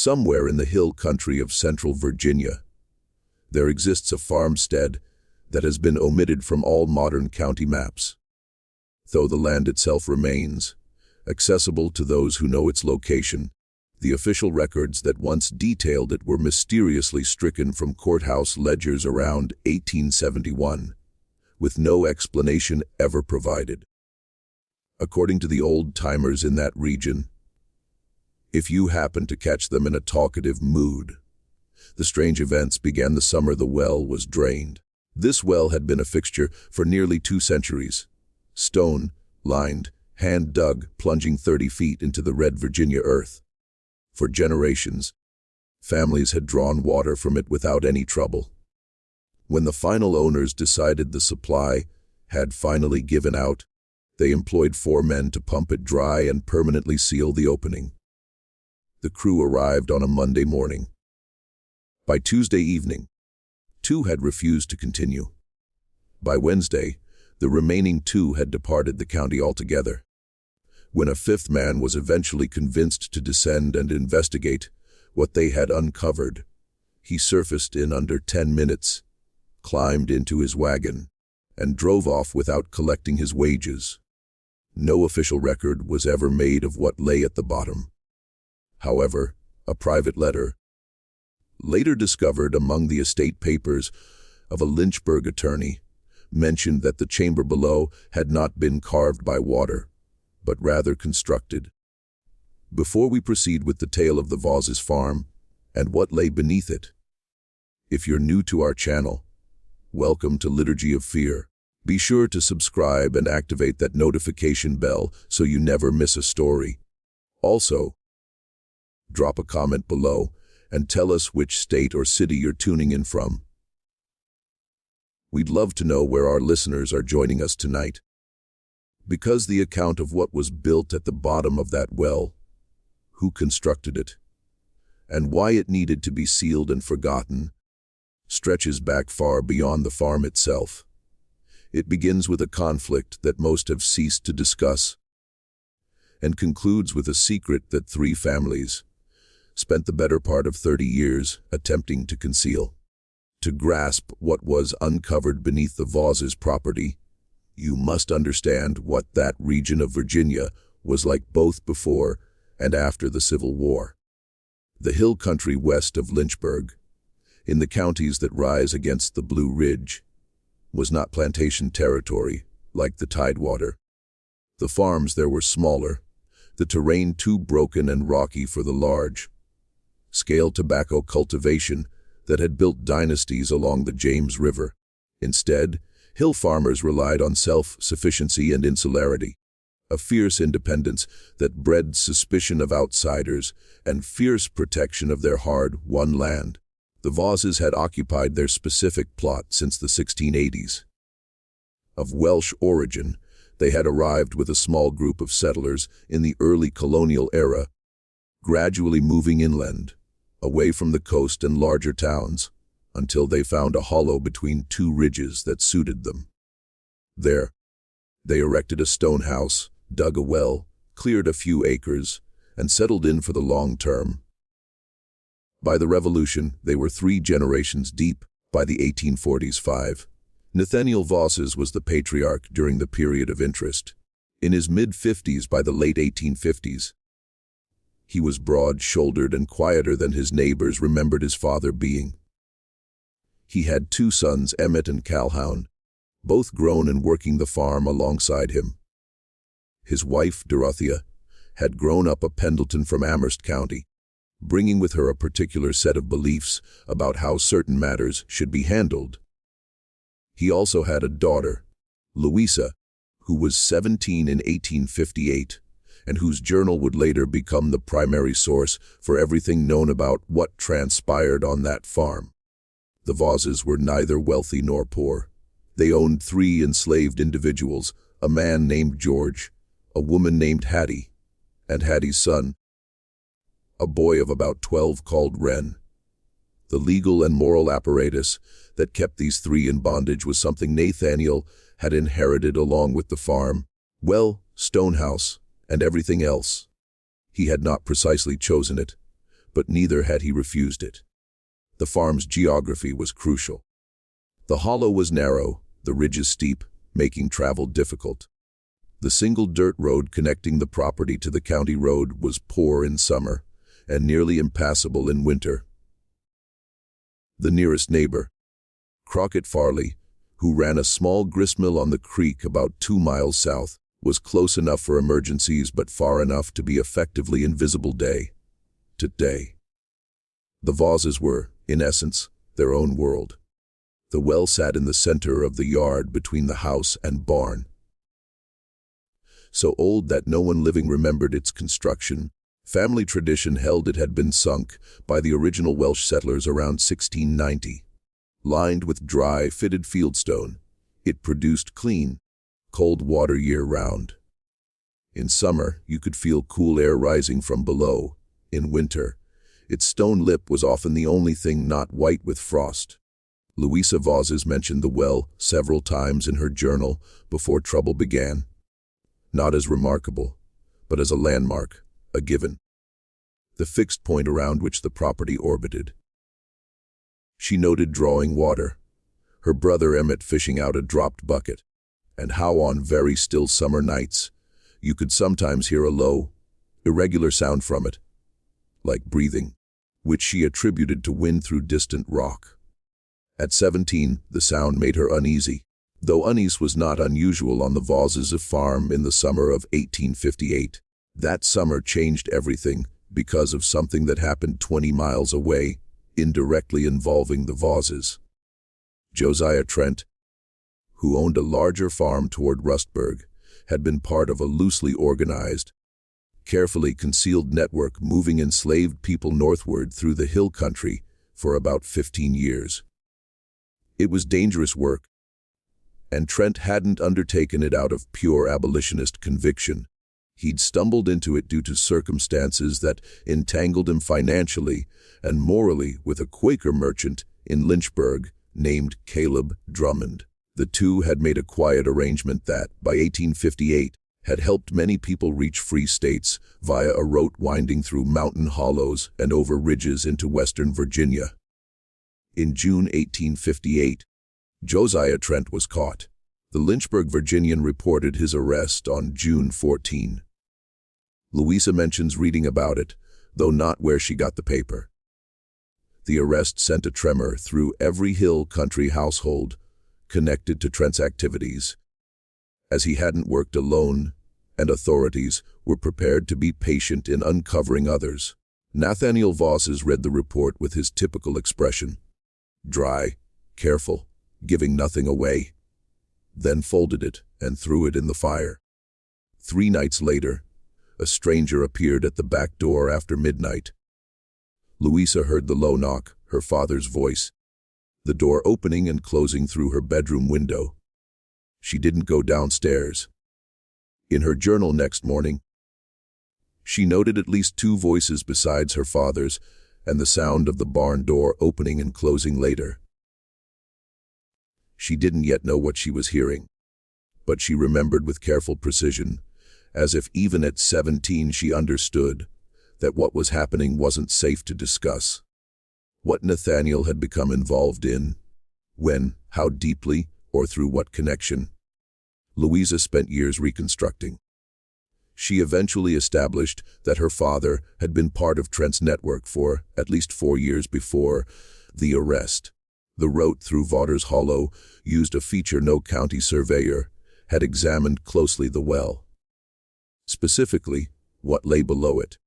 Somewhere in the hill country of central Virginia, there exists a farmstead that has been omitted from all modern county maps. Though the land itself remains accessible to those who know its location, the official records that once detailed it were mysteriously stricken from courthouse ledgers around 1871, with no explanation ever provided. According to the old-timers in that region, if you happen to catch them in a talkative mood, the strange events began the summer the well was drained. This well had been a fixture for nearly 2 centuries. Stone, lined, hand-dug, plunging 30 feet into the red Virginia earth. For generations, families had drawn water from it without any trouble. When the final owners decided the supply had finally given out, they employed 4 men to pump it dry and permanently seal the opening. The crew arrived on a Monday morning. By Tuesday evening, 2 had refused to continue. By Wednesday, the remaining 2 had departed the county altogether. When a 5th man was eventually convinced to descend and investigate what they had uncovered, he surfaced in under 10 minutes, climbed into his wagon, and drove off without collecting his wages. No official record was ever made of what lay at the bottom. However, a private letter, later discovered among the estate papers of a Lynchburg attorney, mentioned that the chamber below had not been carved by water, but rather constructed. Before we proceed with the tale of the Vos's farm and what lay beneath it, if you're new to our channel, welcome to Liturgy of Fear. Be sure to subscribe and activate that notification bell so you never miss a story. Also, drop a comment below and tell us which state or city you're tuning in from. We'd love to know where our listeners are joining us tonight. Because the account of what was built at the bottom of that well, who constructed it, and why it needed to be sealed and forgotten, stretches back far beyond the farm itself. It begins with a conflict that most have ceased to discuss, and concludes with a secret that 3 families spent the better part of 30 years attempting to conceal. To grasp what was uncovered beneath the Vos's property, you must understand what that region of Virginia was like both before and after the Civil War. The hill country west of Lynchburg, in the counties that rise against the Blue Ridge, was not plantation territory like the Tidewater. The farms there were smaller, the terrain too broken and rocky for the large-scale tobacco cultivation that had built dynasties along the James River. Instead, hill farmers relied on self-sufficiency and insularity, a fierce independence that bred suspicion of outsiders and fierce protection of their hard-won land. The Vosses had occupied their specific plot since the 1680s. Of Welsh origin, they had arrived with a small group of settlers in the early colonial era, gradually moving inland, away from the coast and larger towns, until they found a hollow between 2 ridges that suited them. There, they erected a stone house, dug a well, cleared a few acres, and settled in for the long term. By the Revolution, they were 3 generations deep. By the 1840s, Nathaniel Vosses was the patriarch during the period of interest. In his mid-50s by the late 1850s, he was broad-shouldered and quieter than his neighbors remembered his father being. He had 2 sons, Emmett and Calhoun, both grown and working the farm alongside him. His wife, Dorothea, had grown up a Pendleton from Amherst County, bringing with her a particular set of beliefs about how certain matters should be handled. He also had a daughter, Louisa, who was 17 in 1858, and whose journal would later become the primary source for everything known about what transpired on that farm. The Vosses were neither wealthy nor poor. They owned 3 enslaved individuals, a man named George, a woman named Hattie, and Hattie's son, a boy of about 12 called Wren. The legal and moral apparatus that kept these 3 in bondage was something Nathaniel had inherited along with the farm, well, stone house, and everything else. He had not precisely chosen it, but neither had he refused it. The farm's geography was crucial. The hollow was narrow, the ridges steep, making travel difficult. The single dirt road connecting the property to the county road was poor in summer and nearly impassable in winter. The nearest neighbor, Crockett Farley, who ran a small gristmill on the creek about 2 miles south, was close enough for emergencies but far enough to be effectively invisible day to day. The Vosses were, in essence, their own world. The well sat in the center of the yard between the house and barn. So old that no one living remembered its construction, family tradition held it had been sunk by the original Welsh settlers around 1690. Lined with dry, fitted fieldstone, it produced clean, cold water year-round. In summer, you could feel cool air rising from below. In winter, its stone lip was often the only thing not white with frost. Louisa Vosses mentioned the well several times in her journal before trouble began. Not as remarkable, but as a landmark, a given. The fixed point around which the property orbited. She noted drawing water, her brother Emmett fishing out a dropped bucket, and how on very still summer nights you could sometimes hear a low, irregular sound from it, like breathing, which she attributed to wind through distant rock. At 17, the sound made her uneasy, though unease was not unusual on the Vosses' farm in the summer of 1858. That summer changed everything because of something that happened 20 miles away, indirectly involving the Vosses. Josiah Trent, who owned a larger farm toward Rustburg, had been part of a loosely organized, carefully concealed network moving enslaved people northward through the hill country for about 15 years. It was dangerous work, and Trent hadn't undertaken it out of pure abolitionist conviction. He'd stumbled into it due to circumstances that entangled him financially and morally with a Quaker merchant in Lynchburg named Caleb Drummond. The two had made a quiet arrangement that, by 1858, had helped many people reach free states via a route winding through mountain hollows and over ridges into western Virginia. In June 1858, Josiah Trent was caught. The Lynchburg Virginian reported his arrest on June 14. Louisa mentions reading about it, though not where she got the paper. The arrest sent a tremor through every hill country household connected to Trent's activities, as he hadn't worked alone, and authorities were prepared to be patient in uncovering others. Nathaniel Vosses read the report with his typical expression, dry, careful, giving nothing away, then folded it and threw it in the fire. 3 nights later, a stranger appeared at the back door after midnight. Louisa heard the low knock, her father's voice, the door opening and closing through her bedroom window. She didn't go downstairs. In her journal next morning, she noted at least 2 voices besides her father's and the sound of the barn door opening and closing later. She didn't yet know what she was hearing, but she remembered with careful precision, as if even at 17 she understood that what was happening wasn't safe to discuss. What Nathaniel had become involved in, when, how deeply, or through what connection. Louisa spent years reconstructing. She eventually established that her father had been part of Trent's network for at least 4 years before the arrest. The route through Vaughters Hollow used a feature no county surveyor had examined closely the well. Specifically, what lay below it.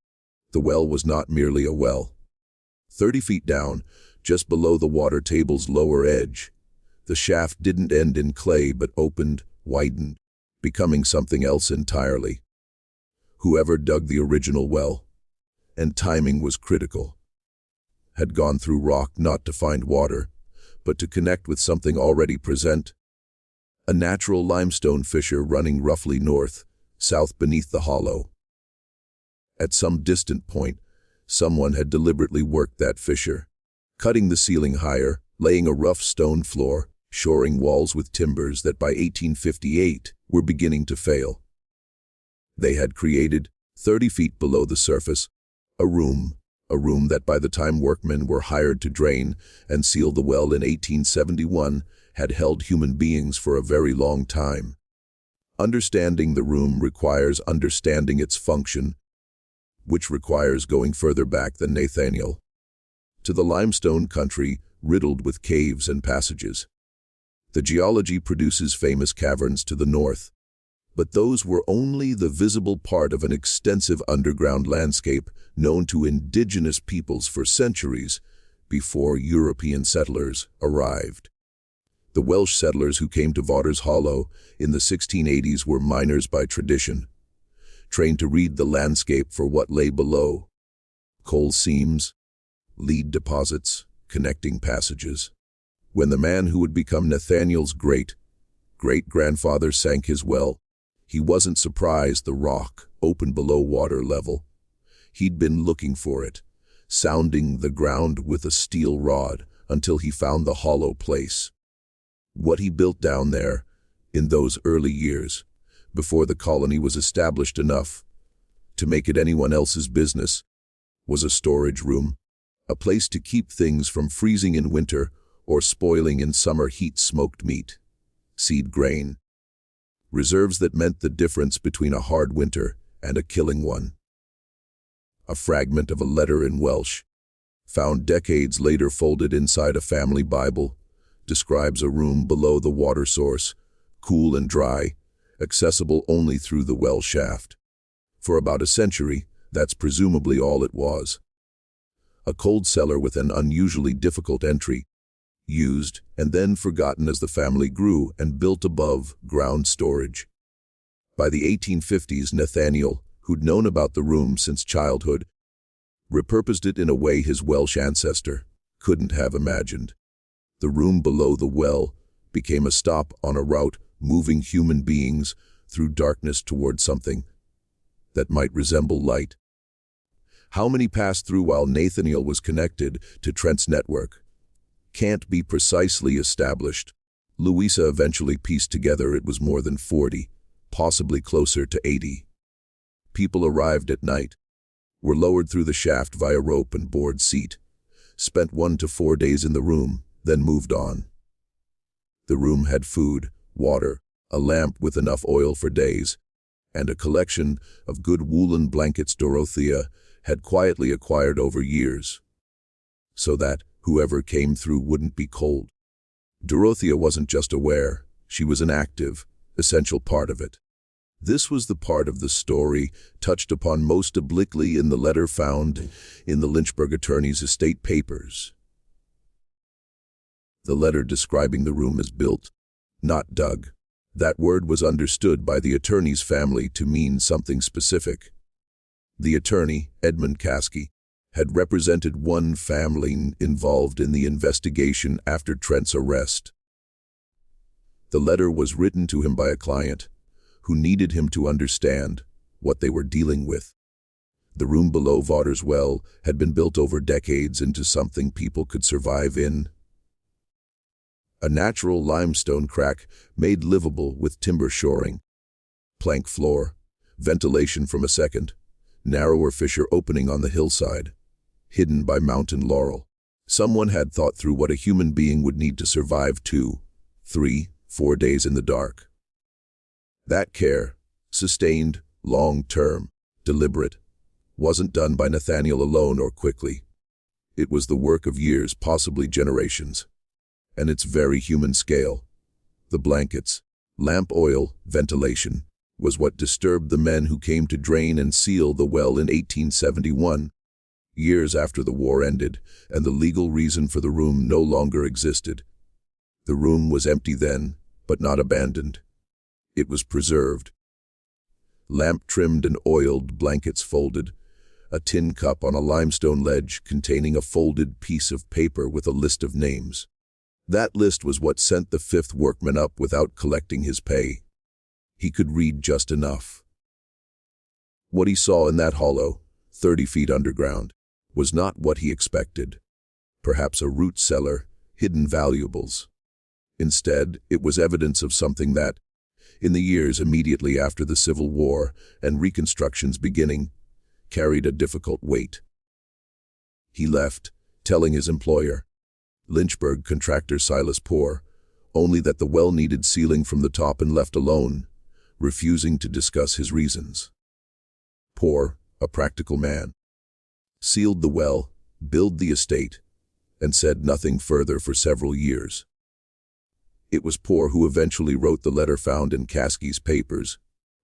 The well was not merely a well. 30 feet down, just below the water table's lower edge, the shaft didn't end in clay but opened, widened, becoming something else entirely. Whoever dug the original well, and timing was critical, had gone through rock not to find water, but to connect with something already present. A natural limestone fissure running roughly north-south beneath the hollow. At some distant point, someone had deliberately worked that fissure, cutting the ceiling higher, laying a rough stone floor, shoring walls with timbers that by 1858 were beginning to fail. They had created, 30 feet below the surface, a room, a room that by the time workmen were hired to drain and seal the well in 1871 had held human beings for a very long time. Understanding the room requires understanding its function, which requires going further back than Nathaniel, to the limestone country riddled with caves and passages. The geology produces famous caverns to the north, but those were only the visible part of an extensive underground landscape known to indigenous peoples for centuries before European settlers arrived. The Welsh settlers who came to Vaughters Hollow in the 1680s were miners by tradition, trained to read the landscape for what lay below: coal seams, lead deposits, connecting passages. When the man who would become Nathaniel's great-great-grandfather sank his well, he wasn't surprised the rock opened below water level. He'd been looking for it, sounding the ground with a steel rod until he found the hollow place. What he built down there, in those early years, before the colony was established enough to make it anyone else's business, was a storage room, a place to keep things from freezing in winter or spoiling in summer heat: smoked meat, seed grain, reserves that meant the difference between a hard winter and a killing one. A fragment of a letter in Welsh, found decades later folded inside a family Bible, describes a room below the water source, cool and dry, accessible only through the well shaft. For about a century, that's presumably all it was. A cold cellar with an unusually difficult entry, used and then forgotten as the family grew and built above ground storage. By the 1850s, Nathaniel, who'd known about the room since childhood, repurposed it in a way his Welsh ancestor couldn't have imagined. The room below the well became a stop on a route moving human beings through darkness toward something that might resemble light. How many passed through while Nathaniel was connected to Trent's network can't be precisely established. Louisa eventually pieced together it was more than 40, possibly closer to 80. People arrived at night, were lowered through the shaft via rope and board seat, spent 1 to 4 days in the room, then moved on. The room had food, water, a lamp with enough oil for days, and a collection of good woolen blankets Dorothea had quietly acquired over years, so that whoever came through wouldn't be cold. Dorothea wasn't just aware, she was an active, essential part of it. This was the part of the story touched upon most obliquely in the letter found in the Lynchburg attorney's estate papers. The letter describing the room as built, not dug. That word was understood by the attorney's family to mean something specific. The attorney, Edmund Caskey, had represented one family involved in the investigation after Trent's arrest. The letter was written to him by a client who needed him to understand what they were dealing with. The room below Vaughters Well had been built over decades into something people could survive in. A natural limestone crack made livable with timber shoring, plank floor, ventilation from a second, narrower fissure opening on the hillside, hidden by mountain laurel. Someone had thought through what a human being would need to survive 2, 3, 4 days in the dark. That care, sustained, long-term, deliberate, wasn't done by Nathaniel alone or quickly. It was the work of years, possibly generations. And its very human scale. The blankets, lamp oil, ventilation, was what disturbed the men who came to drain and seal the well in 1871, years after the war ended, and the legal reason for the room no longer existed. The room was empty then, but not abandoned. It was preserved. Lamp trimmed and oiled, blankets folded, a tin cup on a limestone ledge containing a folded piece of paper with a list of names. That list was what sent the 5th workman up without collecting his pay. He could read just enough. What he saw in that hollow, 30 feet underground, was not what he expected. Perhaps a root cellar, hidden valuables. Instead, it was evidence of something that, in the years immediately after the Civil War and Reconstruction's beginning, carried a difficult weight. He left, telling his employer, Lynchburg contractor Silas Poor, only that the well needed sealing from the top and left alone, refusing to discuss his reasons. Poor, a practical man, sealed the well, billed the estate, and said nothing further for several years. It was Poor who eventually wrote the letter found in Caskey's papers,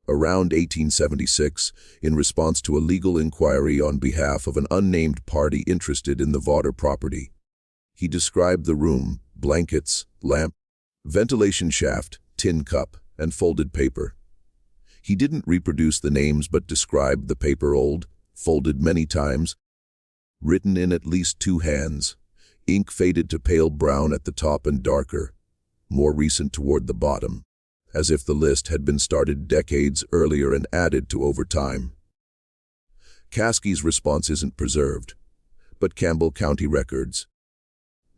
around 1876, in response to a legal inquiry on behalf of an unnamed party interested in the Vawter property. He described the room, blankets, lamp, ventilation shaft, tin cup, and folded paper. He didn't reproduce the names but described the paper old, folded many times, written in at least 2 hands, ink faded to pale brown at the top and darker, more recent toward the bottom, as if the list had been started decades earlier and added to over time. Caskey's response isn't preserved, but Campbell County records,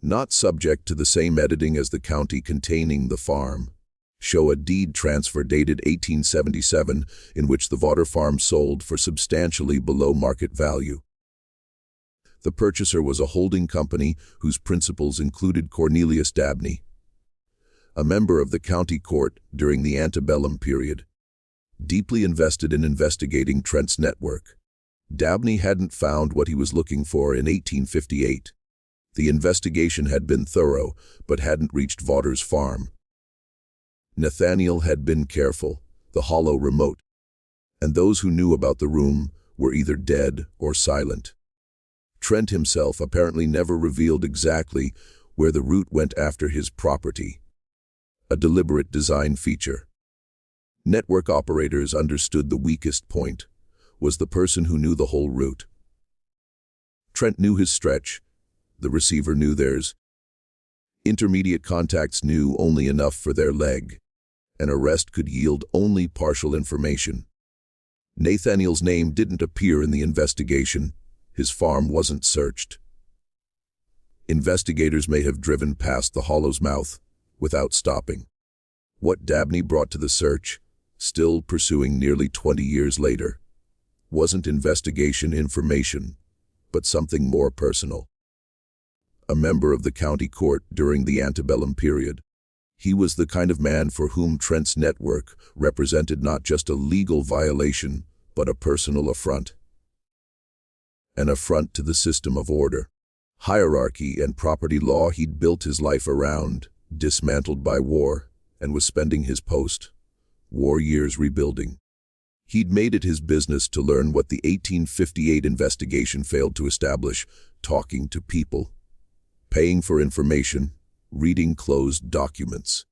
not subject to the same editing as the county containing the farm, show a deed transfer dated 1877 in which the Vawter farm sold for substantially below market value. The purchaser was a holding company whose principals included Cornelius Dabney, a member of the county court during the antebellum period, deeply invested in investigating Trent's network. Dabney hadn't found what he was looking for in 1858. The investigation had been thorough, but hadn't reached Vawter's farm. Nathaniel had been careful, the hollow remote, and those who knew about the room were either dead or silent. Trent himself apparently never revealed exactly where the route went after his property, a deliberate design feature. Network operators understood the weakest point was the person who knew the whole route. Trent knew his stretch, the receiver knew theirs. Intermediate contacts knew only enough for their leg. An arrest could yield only partial information. Nathaniel's name didn't appear in the investigation. His farm wasn't searched. Investigators may have driven past the hollow's mouth without stopping. What Dabney brought to the search, still pursuing nearly 20 years later, wasn't investigation information, but something more personal. A member of the county court during the antebellum period, he was the kind of man for whom Trent's network represented not just a legal violation, but a personal affront. An affront to the system of order, hierarchy, and property law he'd built his life around, dismantled by war, and was spending his post-war years rebuilding. He'd made it his business to learn what the 1858 investigation failed to establish, talking to people, paying for information, reading closed documents.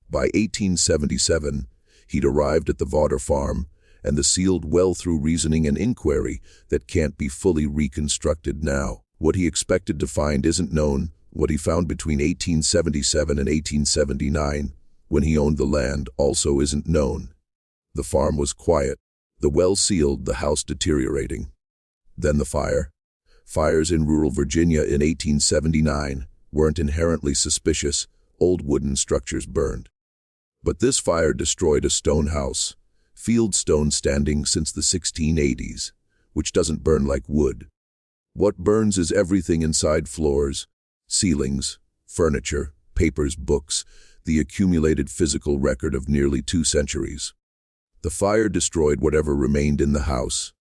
By 1877, he'd arrived at the Vawter farm, and the sealed well through reasoning and inquiry that can't be fully reconstructed now. What he expected to find isn't known. What he found between 1877 and 1879, when he owned the land, also isn't known. The farm was quiet, the well sealed, the house deteriorating. Then the fire. Fires in rural Virginia in 1879 weren't inherently suspicious. Old wooden structures burned. But this fire destroyed a stone house, field stone standing since the 1680s, which doesn't burn like wood. What burns is everything inside: floors, ceilings, furniture, papers, books, the accumulated physical record of nearly 2 centuries. The fire destroyed whatever remained in the house.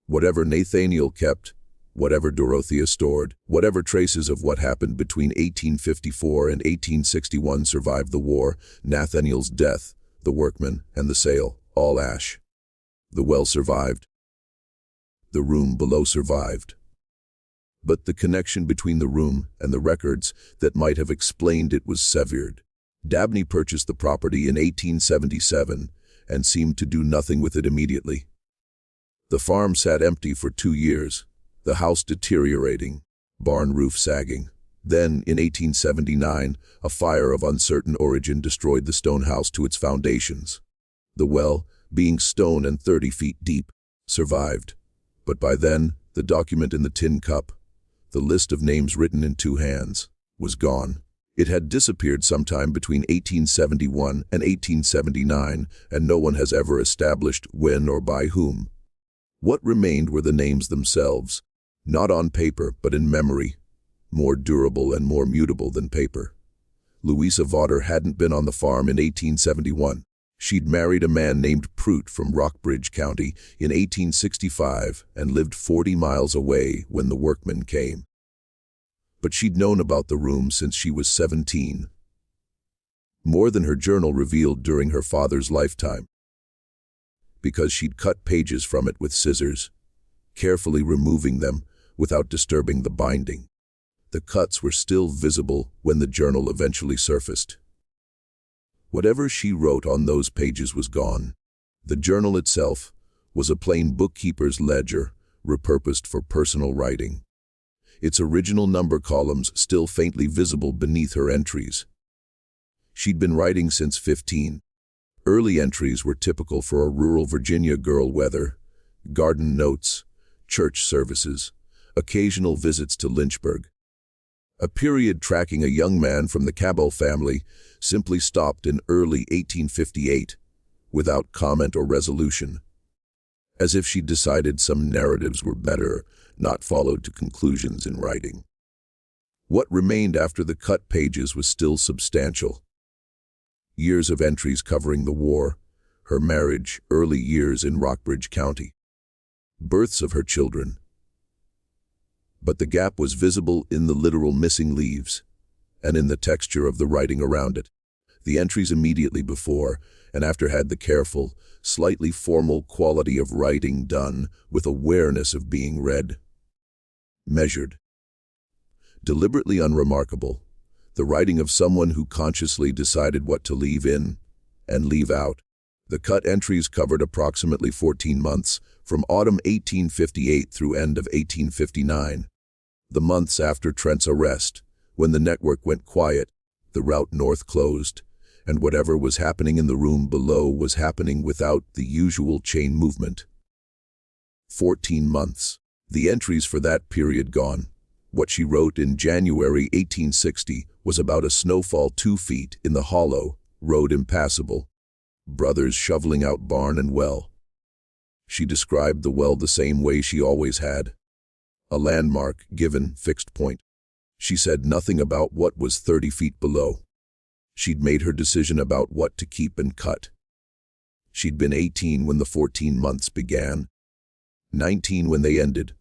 Whatever Nathaniel kept, whatever Dorothea stored, whatever traces of what happened between 1854 and 1861 survived the war, Nathaniel's death, the workmen, and the sale, all ash. The well survived. The room below survived. But the connection between the room and the records that might have explained it was severed. Dabney purchased the property in 1877 and seemed to do nothing with it immediately. The farm sat empty for 2 years, the house deteriorating, barn roof sagging. Then, in 1879, a fire of uncertain origin destroyed the stone house to its foundations. The well, being stone and 30 feet deep, survived. But by then, the document in the tin cup, the list of names written in 2 hands, was gone. It had disappeared sometime between 1871 and 1879, and no one has ever established when or by whom. What remained were the names themselves, Not on paper, but in memory, more durable and more mutable than paper. Louisa Vawter hadn't been on the farm in 1871. She'd married a man named Prout from Rockbridge County in 1865 and lived 40 miles away when the workmen came. But she'd known about the room since she was 17. More than her journal revealed during her father's lifetime. Because she'd cut pages from it with scissors, carefully removing them without disturbing the binding. The cuts were still visible when the journal eventually surfaced. Whatever she wrote on those pages was gone. The journal itself was a plain bookkeeper's ledger, repurposed for personal writing. Its original number columns still faintly visible beneath her entries. She'd been writing since 15. Early entries were typical for a rural Virginia girl: weather, garden notes, church services, occasional visits to Lynchburg. A period tracking a young man from the Cabell family simply stopped in early 1858, without comment or resolution, as if she'd decided some narratives were better not followed to conclusions in writing. What remained after the cut pages was still substantial. Years of entries covering the war, her marriage, early years in Rockbridge County, births of her children. But the gap was visible in the literal missing leaves, and in the texture of the writing around it. The entries immediately before and after had the careful, slightly formal quality of writing done with awareness of being read. Measured. Deliberately unremarkable, the writing of someone who consciously decided what to leave in and leave out. The cut entries covered approximately 14 months, from autumn 1858 through end of 1859. The months after Trent's arrest, when the network went quiet, the route north closed, and whatever was happening in the room below was happening without the usual chain movement. 14 months. The entries for that period gone. What she wrote in January 1860 was about a snowfall 2 feet in the hollow, road impassable, brothers shoveling out barn and well. She described the well the same way she always had. A landmark, given, fixed point. She said nothing about what was 30 feet below. She'd made her decision about what to keep and cut. She'd been 18 when the 14 months began, 19 when they ended.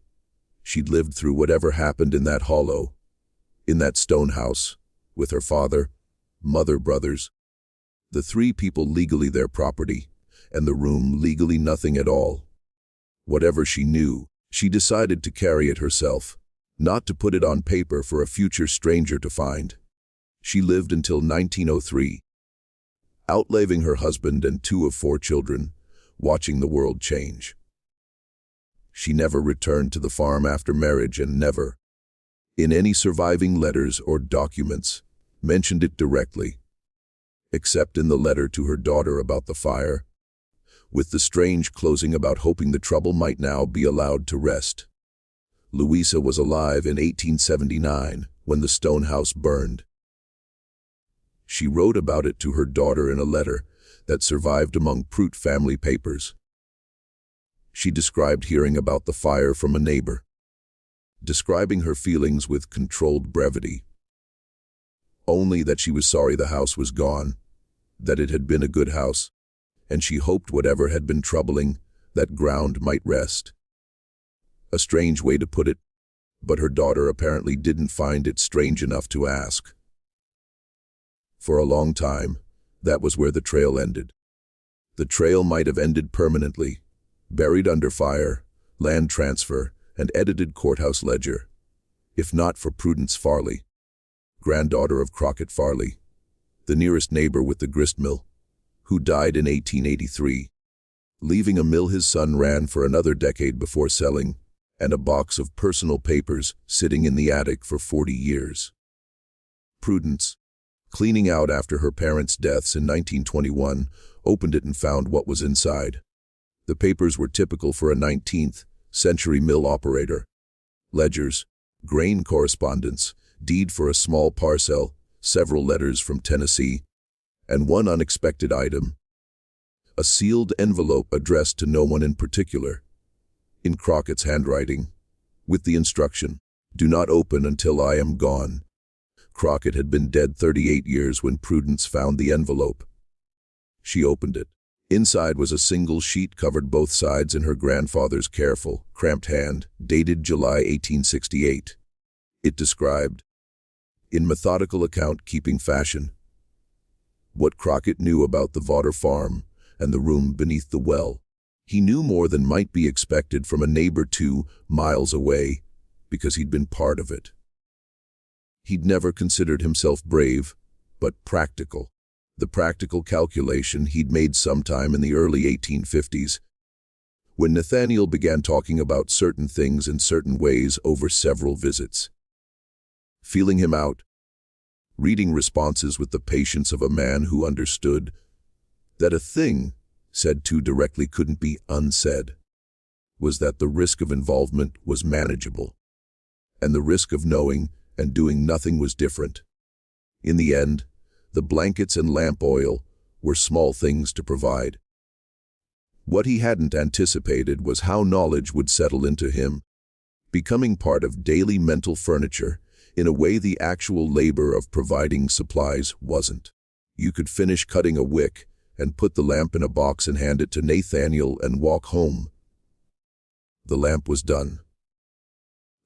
She'd lived through whatever happened in that hollow, in that stone house, with her father, mother, brothers. The 3 people legally their property, and the room legally nothing at all. Whatever she knew, she decided to carry it herself, not to put it on paper for a future stranger to find. She lived until 1903, outliving her husband and 2 of 4 children, watching the world change. She never returned to the farm after marriage and never, in any surviving letters or documents, mentioned it directly, except in the letter to her daughter about the fire, with the strange closing about hoping the trouble might now be allowed to rest. Louisa was alive in 1879 when the stone house burned. She wrote about it to her daughter in a letter that survived among Prout family papers. She described hearing about the fire from a neighbor, describing her feelings with controlled brevity. Only that she was sorry the house was gone, that it had been a good house, and she hoped whatever had been troubling that ground might rest. A strange way to put it, but her daughter apparently didn't find it strange enough to ask. For a long time, that was where the trail ended. The trail might have ended permanently, buried under fire, land transfer, and edited courthouse ledger, if not for Prudence Farley, granddaughter of Crockett Farley, the nearest neighbor with the grist mill, who died in 1883, leaving a mill his son ran for another decade before selling, and a box of personal papers sitting in the attic for 40 years. Prudence, cleaning out after her parents' deaths in 1921, opened it and found what was inside. The papers were typical for a 19th century mill operator. Ledgers, grain correspondence, deed for a small parcel, several letters from Tennessee, and one unexpected item. A sealed envelope addressed to no one in particular, in Crockett's handwriting, with the instruction, "Do not open until I am gone." Crockett had been dead 38 years when Prudence found the envelope. She opened it. Inside was a single sheet covered both sides in her grandfather's careful, cramped hand, dated July 1868. It described, in methodical account-keeping fashion, what Crockett knew about the Vodder farm and the room beneath the well. He knew more than might be expected from a neighbor 2 miles away, because he'd been part of it. He'd never considered himself brave, but practical. The practical calculation he'd made sometime in the early 1850s, when Nathaniel began talking about certain things in certain ways over several visits. Feeling him out, reading responses with the patience of a man who understood that a thing said too directly couldn't be unsaid, was that the risk of involvement was manageable, and the risk of knowing and doing nothing was different. In the end, the blankets and lamp oil were small things to provide. What he hadn't anticipated was how knowledge would settle into him, becoming part of daily mental furniture in a way the actual labor of providing supplies wasn't. You could finish cutting a wick and put the lamp in a box and hand it to Nathaniel and walk home. The lamp was done.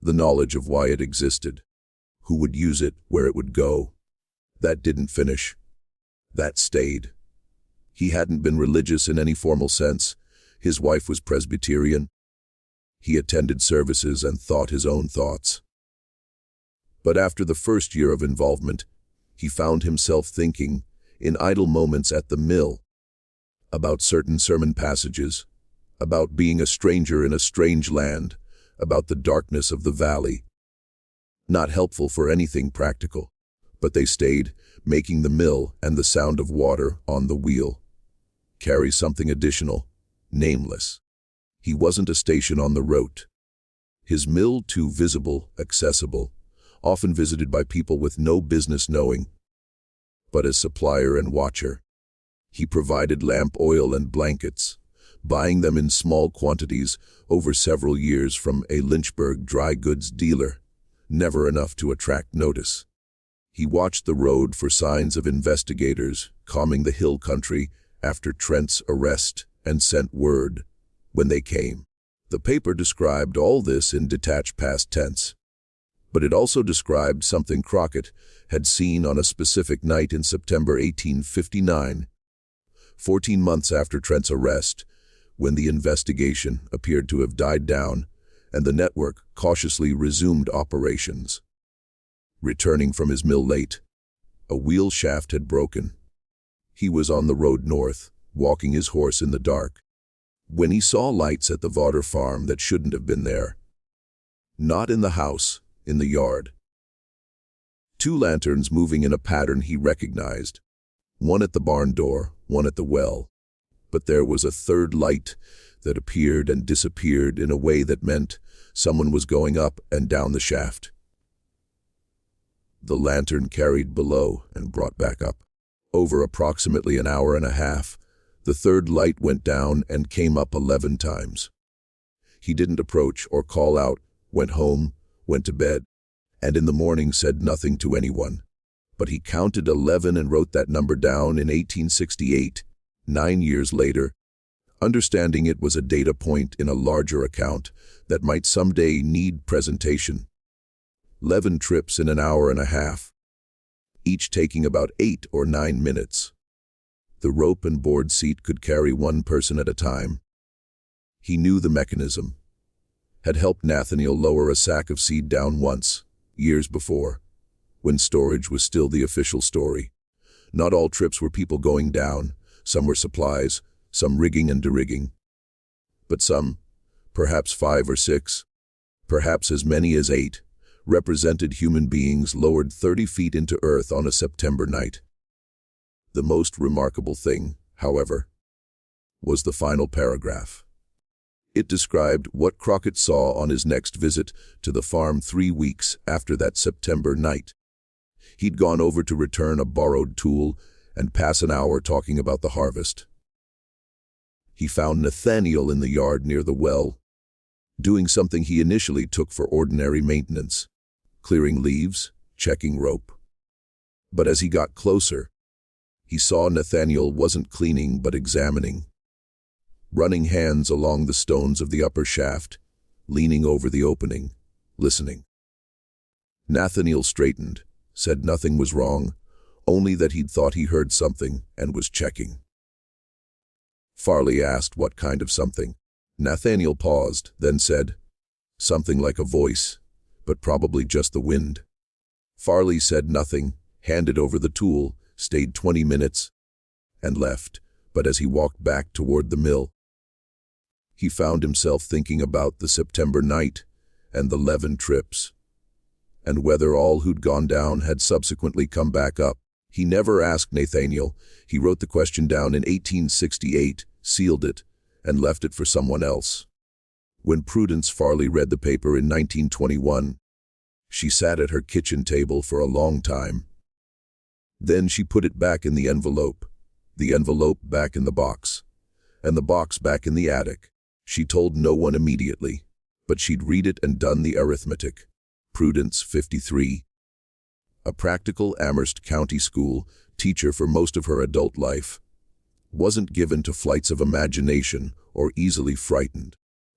The knowledge of why it existed, who would use it, where it would go, that didn't finish. That stayed. He hadn't been religious in any formal sense. His wife was Presbyterian. He attended services and thought his own thoughts. But after the first year of involvement, he found himself thinking, in idle moments at the mill, about certain sermon passages, about being a stranger in a strange land, about the darkness of the valley. Not helpful for anything practical, but they stayed, making the mill and the sound of water on the wheel carry something additional, nameless. He wasn't a station on the route. His mill too visible, accessible, often visited by people with no business knowing. But as supplier and watcher, he provided lamp oil and blankets, buying them in small quantities over several years from a Lynchburg dry goods dealer, never enough to attract notice. He watched the road for signs of investigators combing the hill country after Trent's arrest and sent word when they came. The paper described all this in detached past tense, but it also described something Crockett had seen on a specific night in September 1859, 14 months after Trent's arrest, when the investigation appeared to have died down and the network cautiously resumed operations. Returning from his mill late, a wheel shaft had broken. He was on the road north, walking his horse in the dark, when he saw lights at the Vodder farm that shouldn't have been there. Not in the house, in the yard. 2 lanterns moving in a pattern he recognized, one at the barn door, one at the well. But there was a third light that appeared and disappeared in a way that meant someone was going up and down the shaft. The lantern carried below and brought back up. Over approximately an hour and a half, the third light went down and came up 11 times. He didn't approach or call out, went home, went to bed, and in the morning said nothing to anyone. But he counted 11 and wrote that number down in 1868, 9 years later, understanding it was a data point in a larger account that might someday need presentation. 11 trips in an hour and a half, each taking about 8 or 9 minutes. The rope and board seat could carry one person at a time. He knew the mechanism. Had helped Nathaniel lower a sack of seed down once, years before, when storage was still the official story. Not all trips were people going down. Some were supplies, some rigging and derigging. But some, perhaps 5 or 6, perhaps as many as 8, represented human beings lowered 30 feet into earth on a September night. The most remarkable thing, however, was the final paragraph. It described what Crockett saw on his next visit to the farm 3 weeks after that September night. He'd gone over to return a borrowed tool and pass an hour talking about the harvest. He found Nathaniel in the yard near the well, doing something he initially took for ordinary maintenance, clearing leaves, checking rope. But as he got closer, he saw Nathaniel wasn't cleaning but examining, running hands along the stones of the upper shaft, leaning over the opening, listening. Nathaniel straightened, said nothing was wrong, only that he'd thought he heard something and was checking. Farley asked what kind of something. Nathaniel paused, then said, "Something like a voice, but probably just the wind." Farley said nothing, handed over the tool, stayed 20 minutes, and left. But as he walked back toward the mill, he found himself thinking about the September night and the 11 trips, and whether all who'd gone down had subsequently come back up. He never asked Nathaniel. He wrote the question down in 1868, sealed it, and left it for someone else. When Prudence Farley read the paper in 1921, she sat at her kitchen table for a long time. Then she put it back in the envelope back in the box, and the box back in the attic. She told no one immediately, but she'd read it and done the arithmetic. Prudence, 53. A practical Amherst County school teacher for most of her adult life, wasn't given to flights of imagination or easily frightened,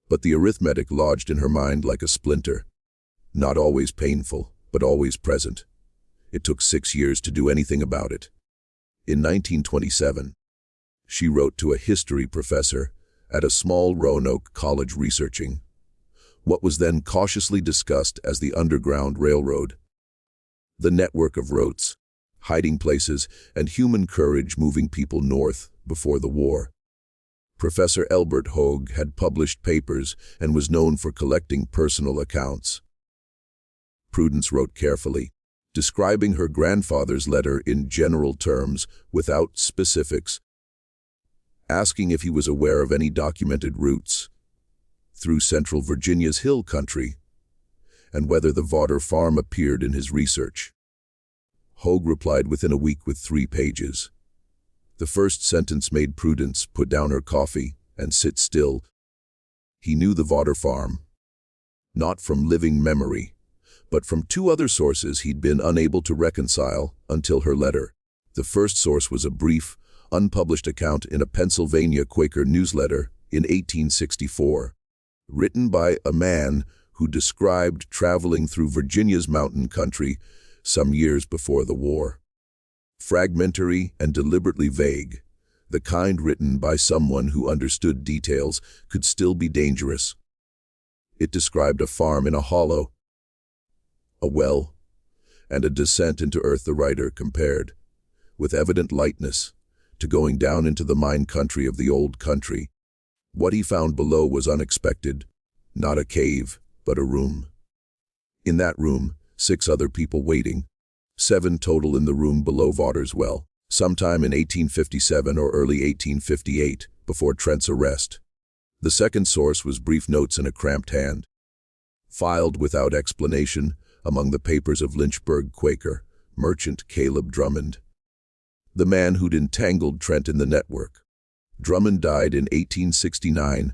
but the arithmetic lodged in her mind like a splinter, not always painful, but always present. It took 6 years to do anything about it. In 1927, she wrote to a history professor at a small Roanoke college researching what was then cautiously discussed as the Underground Railroad, the network of routes, hiding places, and human courage moving people north before the war. Professor Elbert Hoag had published papers and was known for collecting personal accounts. Prudence wrote carefully, describing her grandfather's letter in general terms without specifics, asking if he was aware of any documented routes through central Virginia's hill country, and whether the Vawter farm appeared in his research. Hoag replied within a week with 3 pages. The first sentence made Prudence put down her coffee and sit still. He knew the Vawter farm, not from living memory, but from 2 other sources he'd been unable to reconcile until her letter. The first source was a brief, unpublished account in a Pennsylvania Quaker newsletter in 1864, written by a man who described traveling through Virginia's mountain country some years before the war. Fragmentary and deliberately vague, the kind written by someone who understood details could still be dangerous. It described a farm in a hollow, a well, and a descent into earth. The writer compared, with evident lightness, to going down into the mine country of the old country. What he found below was unexpected, not a cave, but a room. In that room, 6 other people waiting, 7 total in the room below Vawter's well, sometime in 1857 or early 1858, before Trent's arrest. The second source was brief notes in a cramped hand, filed without explanation among the papers of Lynchburg Quaker merchant Caleb Drummond, the man who'd entangled Trent in the network. Drummond died in 1869.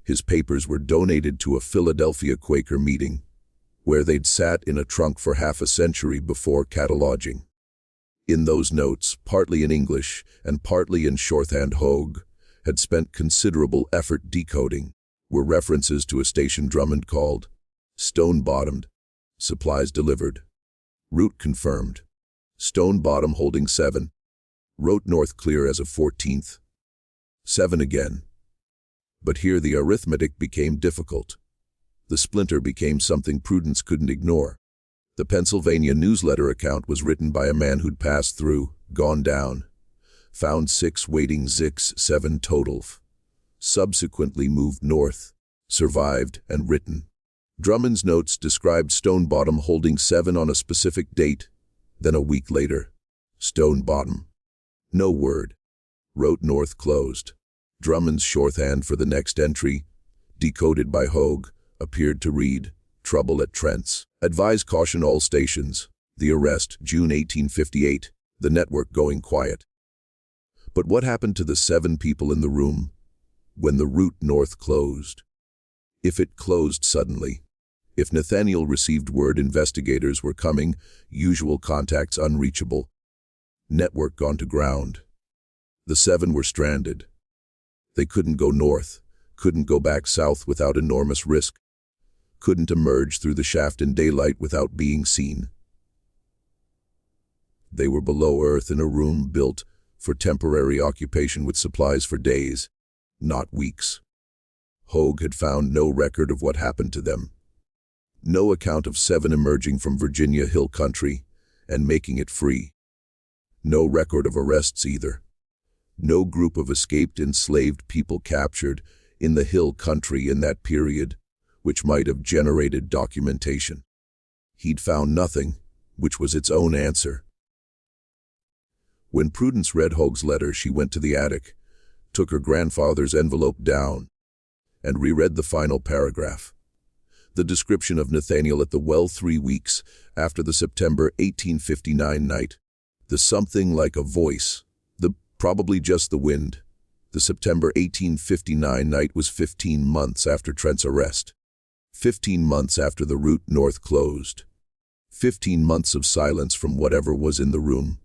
His papers were donated to a Philadelphia Quaker meeting, where they'd sat in a trunk for half a century before cataloging. In those notes, partly in English and partly in shorthand, Hoag had spent considerable effort decoding, were references to a station Drummond called Stone Bottomed, supplies delivered, route confirmed, Stone Bottom holding 7, wrote north clear as of 14th, 7 again. But here the arithmetic became difficult. The splinter became something Prudence couldn't ignore. The Pennsylvania newsletter account was written by a man who'd passed through, gone down, found 6 waiting 7 total, subsequently moved north, survived, and written. Drummond's notes described Stone Bottom holding 7 on a specific date, then a week later, Stone Bottom. No word. Wrote north closed. Drummond's shorthand for the next entry, decoded by Hoag, appeared to read, "Trouble at Trent's. Advise caution all stations. The arrest, June 1858. The network going quiet." But what happened to the 7 people in the room when the route north closed? If it closed suddenly, if Nathaniel received word investigators were coming, usual contacts unreachable, network gone to ground. The 7 were stranded. They couldn't go north, couldn't go back south without enormous risk, couldn't emerge through the shaft in daylight without being seen. They were below earth in a room built for temporary occupation with supplies for days, not weeks. Hogue had found no record of what happened to them. No account of 7 emerging from Virginia hill country and making it free. No record of arrests either. No group of escaped enslaved people captured in the hill country in that period, which might have generated documentation. He'd found nothing, which was its own answer. When Prudence read Hogue's letter, she went to the attic, took her grandfather's envelope down, and reread the final paragraph. The description of Nathaniel at the well 3 weeks after the September 1859 night. The something like a voice, probably just the wind. The September 1859 night was 15 months after Trent's arrest. 15 months after the route north closed. 15 months of silence from whatever was in the room.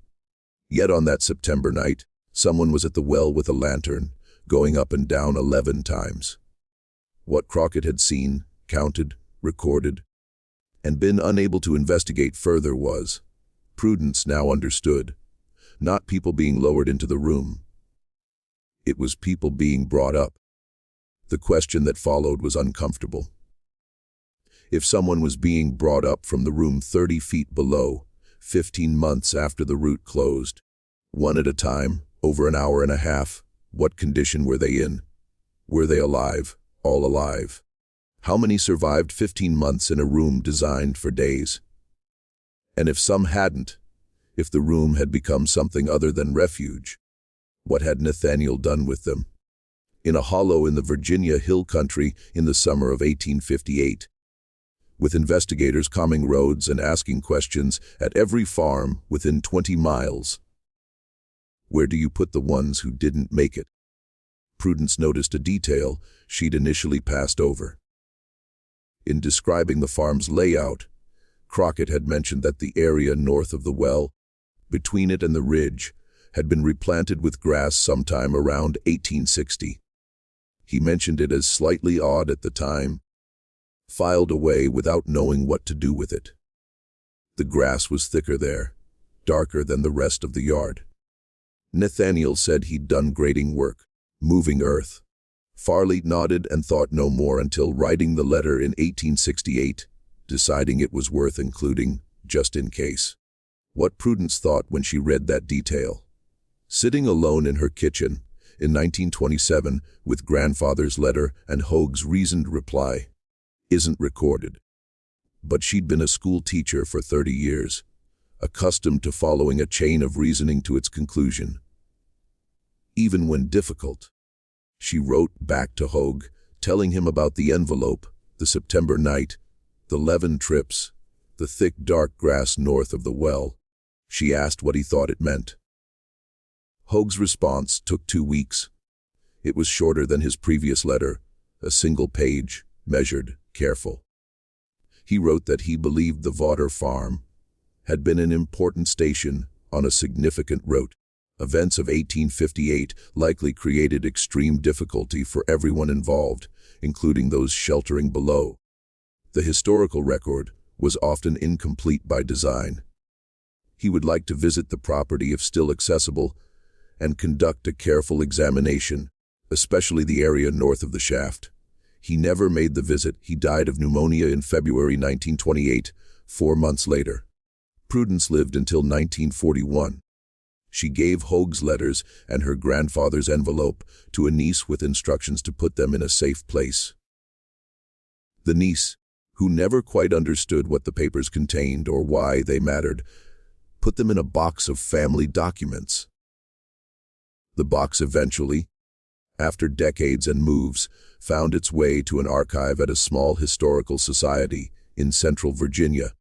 Yet on that September night, someone was at the well with a lantern, going up and down 11 times. What Crockett had seen, counted, recorded, and been unable to investigate further was, Prudence now understood, not people being lowered into the room. It was people being brought up. The question that followed was uncomfortable. If someone was being brought up from the room 30 feet below, 15 months after the route closed, one at a time, over an hour and a half, what condition were they in? Were they alive, all alive? How many survived 15 months in a room designed for days? And if some hadn't, if the room had become something other than refuge, what had Nathaniel done with them? In a hollow in the Virginia hill country in the summer of 1858, with investigators combing roads and asking questions at every farm within 20 miles. Where do you put the ones who didn't make it? Prudence noticed a detail she'd initially passed over. In describing the farm's layout, Crockett had mentioned that the area north of the well, between it and the ridge, had been replanted with grass sometime around 1860. He mentioned it as slightly odd at the time, filed away without knowing what to do with it. The grass was thicker there, darker than the rest of the yard. Nathaniel said he'd done grading work, moving earth. Farley nodded and thought no more until writing the letter in 1868, deciding it was worth including, just in case. What Prudence thought when she read that detail. Sitting alone in her kitchen, in 1927, with grandfather's letter and Hogue's reasoned reply, isn't recorded. But she'd been a school teacher for 30 years, accustomed to following a chain of reasoning to its conclusion. Even when difficult, she wrote back to Hogue, telling him about the envelope, the September night, the 11 trips, the thick dark grass north of the well. She asked what he thought it meant. Hogue's response took 2 weeks. It was shorter than his previous letter, a single page, measured, careful. He wrote that he believed the Vaughter farm had been an important station on a significant route. Events of 1858 likely created extreme difficulty for everyone involved, including those sheltering below. The historical record was often incomplete by design. He would like to visit the property if still accessible and conduct a careful examination, especially the area north of the shaft. He never made the visit. He died of pneumonia in February 1928, 4 months later. Prudence lived until 1941. She gave Hogue's letters and her grandfather's envelope to a niece with instructions to put them in a safe place. The niece, who never quite understood what the papers contained or why they mattered, put them in a box of family documents. The box eventually, after decades and moves, found its way to an archive at a small historical society in central Virginia,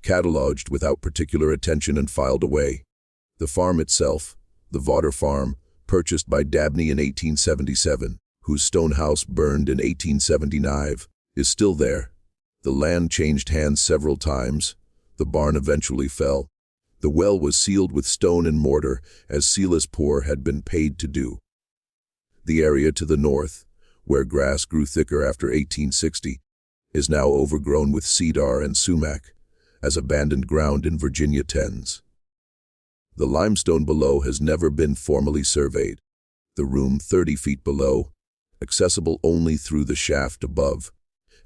cataloged without particular attention and filed away. The farm itself, the Vaughter farm, purchased by Dabney in 1877, whose stone house burned in 1879, is still there. The land changed hands several times. The barn eventually fell. The well was sealed with stone and mortar, as cellar had been paid to do. The area to the north, where grass grew thicker after 1860, is now overgrown with cedar and sumac, as abandoned ground in Virginia tends. The limestone below has never been formally surveyed. The room 30 feet below, accessible only through the shaft above,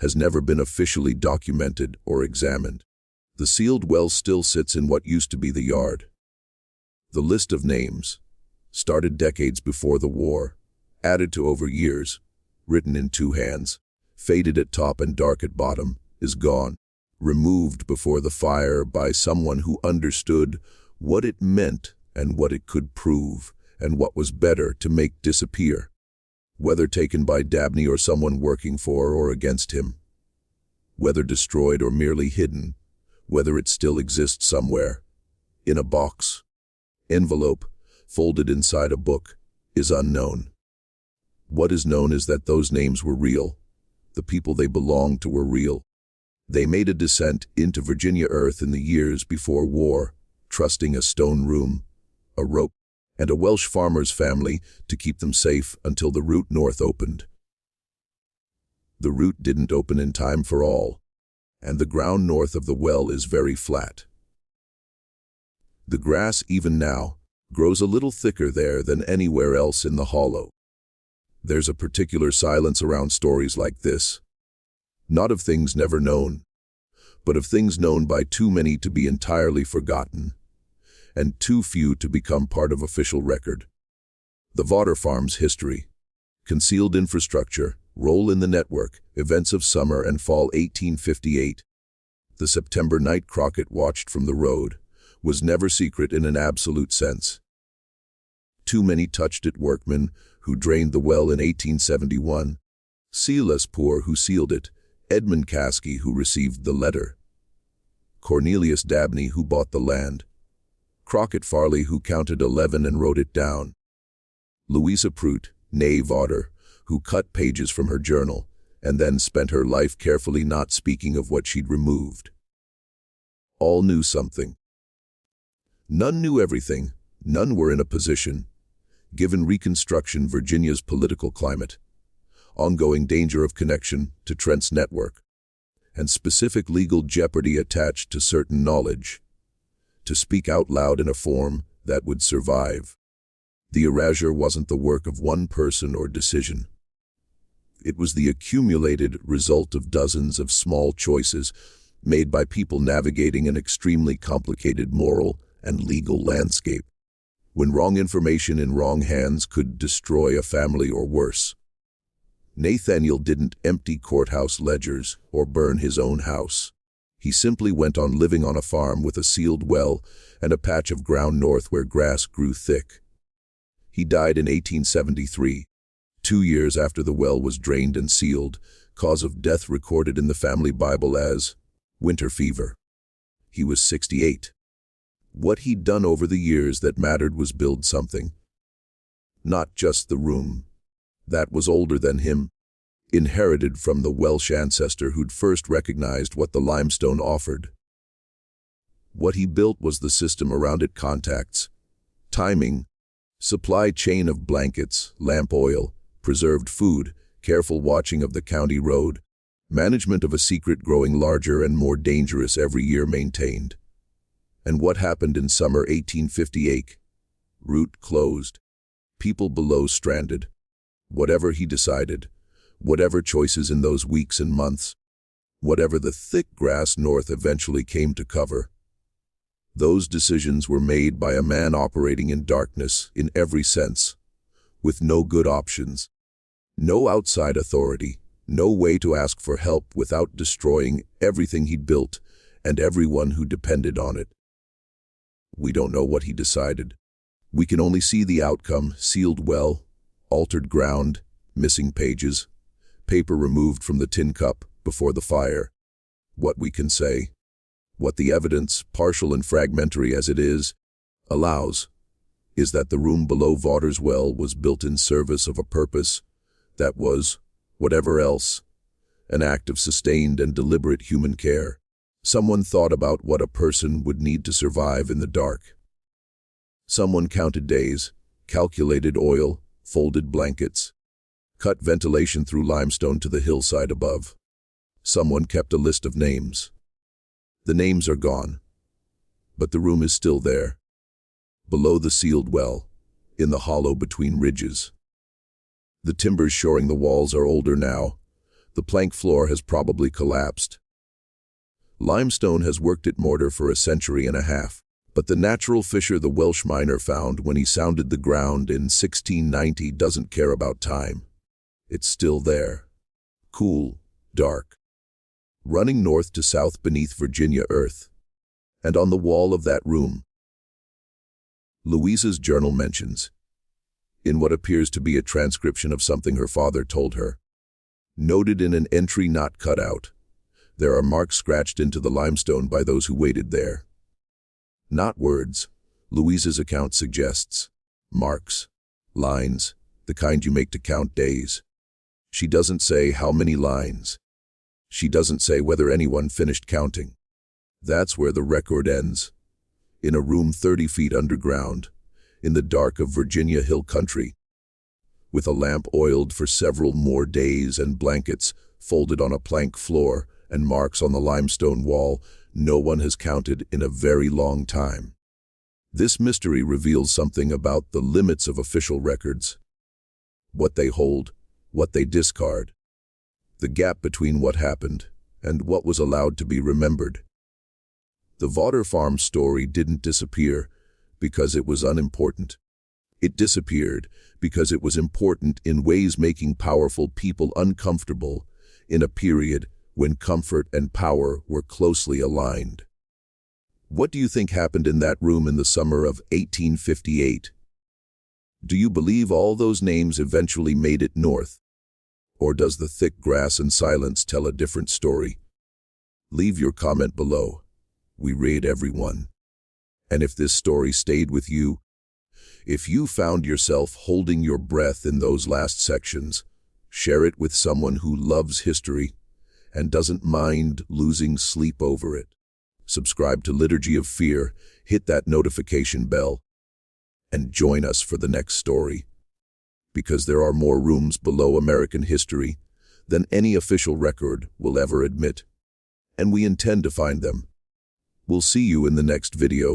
has never been officially documented or examined. The sealed well still sits in what used to be the yard. The list of names, started decades before the war, added to over years, written in two hands, faded at top and dark at bottom, is gone, removed before the fire by someone who understood what it meant and what it could prove, and what was better to make disappear, whether taken by Dabney or someone working for or against him, whether destroyed or merely hidden, whether it still exists somewhere, in a box, envelope, folded inside a book, is unknown. What is known is that those names were real. The people they belonged to were real. They made a descent into Virginia earth in the years before war, trusting a stone room, a rope, and a Welsh farmer's family to keep them safe until the route north opened. The route didn't open in time for all, and the ground north of the well is very flat. The grass, even now, grows a little thicker there than anywhere else in the hollow. There's a particular silence around stories like this, not of things never known, but of things known by too many to be entirely forgotten, and too few to become part of official record. The Vodder Farm's history, concealed infrastructure, role in the network, events of summer and fall 1858. The September night Crockett watched from the road was never secret in an absolute sense. Too many touched-it workmen who drained the well in 1871, Silas Poor who sealed it, Edmund Caskey who received the letter, Cornelius Dabney who bought the land, Crockett Farley who counted 11 and wrote it down, Louisa Prout, née Vodder, who cut pages from her journal and then spent her life carefully not speaking of what she'd removed. All knew something. None knew everything. None were in a position, given Reconstruction Virginia's political climate, ongoing danger of connection to Trent's network, and specific legal jeopardy attached to certain knowledge, to speak out loud in a form that would survive. The erasure wasn't the work of one person or decision. It was the accumulated result of dozens of small choices made by people navigating an extremely complicated moral and legal landscape, when wrong information in wrong hands could destroy a family or worse. Nathaniel didn't empty courthouse ledgers or burn his own house. He simply went on living on a farm with a sealed well and a patch of ground north where grass grew thick. He died in 1873, 2 years after the well was drained and sealed, cause of death recorded in the family Bible as winter fever. He was 68. What he'd done over the years that mattered was build something. Not just the room. That was older than him, inherited from the Welsh ancestor who'd first recognized what the limestone offered. What he built was the system around it: contacts, timing, supply chain of blankets, lamp oil, preserved food, careful watching of the county road, management of a secret growing larger and more dangerous every year maintained. And what happened in summer 1858? Route closed. People below stranded. Whatever he decided, whatever choices in those weeks and months, whatever the thick grass north eventually came to cover, those decisions were made by a man operating in darkness in every sense, with no good options, no outside authority, no way to ask for help without destroying everything he'd built and everyone who depended on it. We don't know what he decided. We can only see the outcome: sealed well, altered ground, missing pages, paper removed from the tin cup before the fire. What we can say, what the evidence, partial and fragmentary as it is, allows, is that the room below Vodder's well was built in service of a purpose that was, whatever else, an act of sustained and deliberate human care. Someone thought about what a person would need to survive in the dark. Someone counted days, calculated oil, folded blankets, cut ventilation through limestone to the hillside above. Someone kept a list of names. The names are gone, but the room is still there, below the sealed well, in the hollow between ridges. The timbers shoring the walls are older now. The plank floor has probably collapsed. Limestone has worked at mortar for a century and a half, but the natural fissure the Welsh miner found when he sounded the ground in 1690 doesn't care about time. It's still there, cool, dark, running north to south beneath Virginia earth. And on the wall of that room, Louisa's journal mentions, in what appears to be a transcription of something her father told her, noted in an entry not cut out, there are marks scratched into the limestone by those who waited there. Not words, Louisa's account suggests. Marks, lines, the kind you make to count days. She doesn't say how many lines. She doesn't say whether anyone finished counting. That's where the record ends. In a room 30 feet underground, in the dark of Virginia Hill country, with a lamp oiled for several more days and blankets folded on a plank floor and marks on the limestone wall no one has counted in a very long time. This mystery reveals something about the limits of official records. What they hold, what they discard. The gap between what happened and what was allowed to be remembered. The Vawter Farm story didn't disappear because it was unimportant. It disappeared because it was important in ways making powerful people uncomfortable in a period when comfort and power were closely aligned. What do you think happened in that room in the summer of 1858? Do you believe all those names eventually made it north? Or does the thick grass and silence tell a different story? Leave your comment below. We read everyone. And if this story stayed with you, if you found yourself holding your breath in those last sections, share it with someone who loves history and doesn't mind losing sleep over it. Subscribe to Liturgy of Fear, hit that notification bell, and join us for the next story. Because there are more rooms below American history than any official record will ever admit. And we intend to find them. We'll see you in the next video.